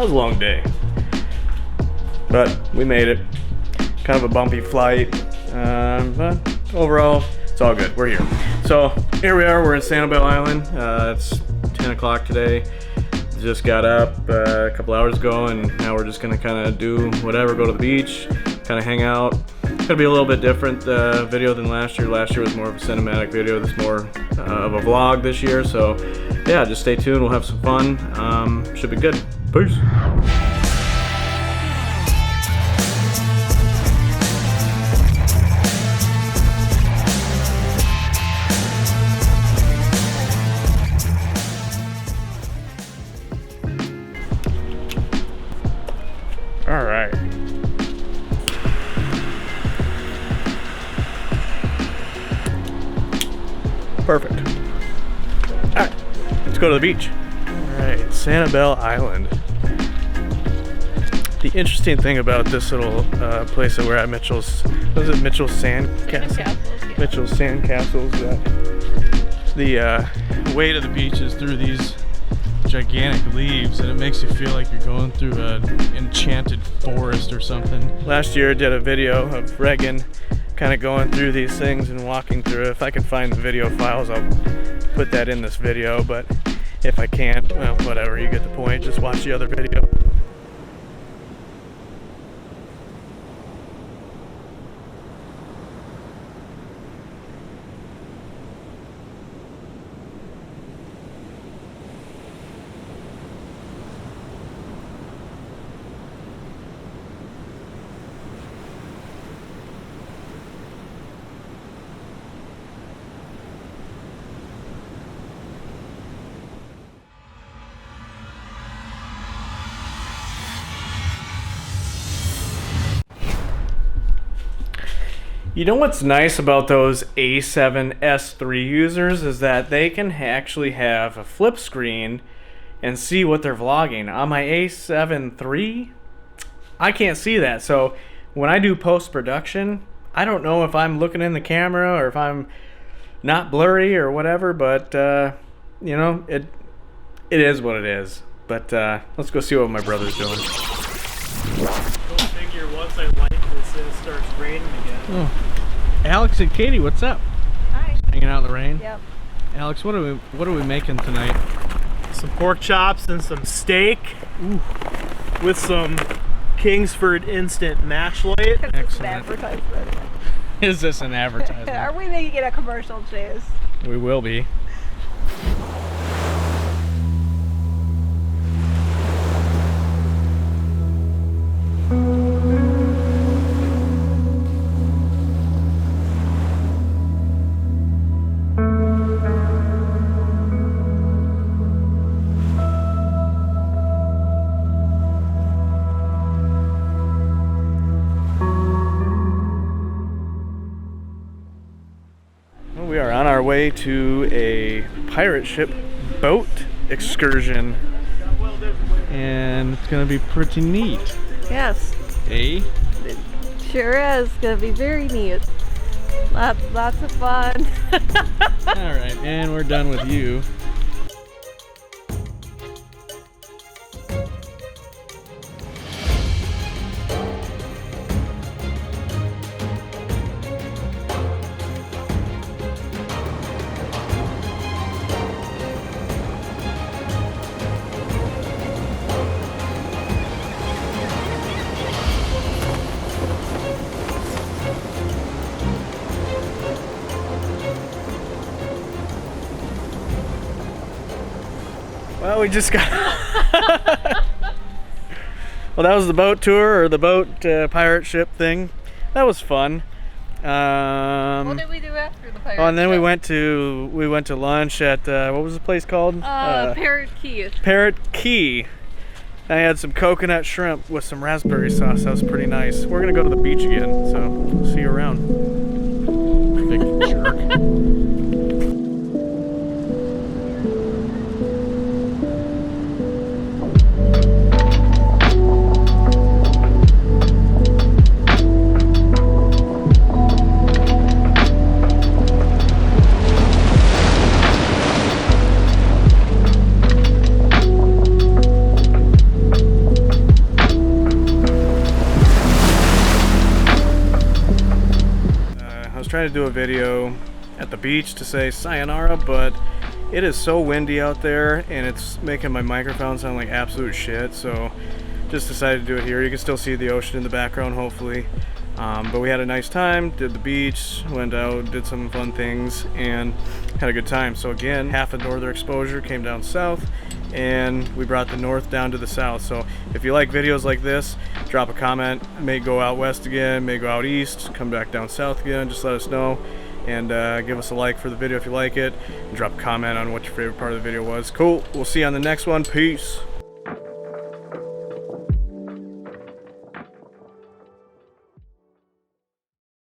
was a long day. But we made it. Kind of a bumpy flight. But overall, it's all good. We're here. So here we are. We're in Sanibel Island. It's 10 o'clock today. Just got up a couple hours ago, and now we're just gonna kind of do whatever, go to the beach, kind of hang out. It's gonna be a little bit different video than last year. Last year was more of a cinematic video. This is more of a vlog this year. So yeah, just stay tuned. We'll have some fun. Should be good. Peace. All right. Perfect. All right, let's go to the beach. All right, Sanibel Island. The interesting thing about this little place that we're at, Mitchell's, what is it, Mitchell's Sandcastle? Yeah. Mitchell's Sandcastles. The way to the beach is through these gigantic leaves, and it makes you feel like you're going through an enchanted forest or something. Last year I did a video of Reagan kind of going through these things and walking through it. If I can find the video files, I'll put that in this video, but if I can't, well, whatever, you get the point. Just watch the other video. You know what's nice about those A7 S3 users is that they can actually have a flip screen and see what they're vlogging. On my A7 III, I can't see that. So when I do post-production, I don't know if I'm looking in the camera or if I'm not blurry or whatever, but you know, it is what it is. But let's go see what my brother's doing. Go figure, once I light this, it starts raining again. Oh. Alex and Katie, what's up? Hi. Hanging out in the rain? Yep. Alex, what are we making tonight? Some pork chops and some steak. Ooh. With some Kingsford instant match light. This is an Excellent. advertisement. Is this an advertisement? Are we making it a commercial, Chase? We will be. We are on our way to a pirate ship boat excursion, and it's gonna be pretty neat. Yes. Eh? It sure is. It's gonna be very neat. Lots of fun. All right, and we're done with you. Well, we just got... Well, that was the boat tour, or the boat pirate ship thing. That was fun. What did we do after the pirate Oh, and then ship? we went to lunch at what was the place called? Parrot Key. Parrot Key. I had some coconut shrimp with some raspberry sauce. That was pretty nice. We're gonna go to the beach again, so we'll see you around. Big jerk. trying to do a video at the beach to say sayonara, but it is so windy out there and it's making my microphone sound like absolute shit, so just decided to do it here. You can still see the ocean in the background, hopefully. But we had a nice time, did the beach, went out, did some fun things, and had a good time. So again, half of northern exposure came down south, and we brought the north down to the south. So if you like videos like this, drop a comment. May go out west again, may go out east, come back down south again, just let us know. And give us a like for the video if you like it, and drop a comment on what your favorite part of the video was. Cool, we'll see you on the next one. Peace.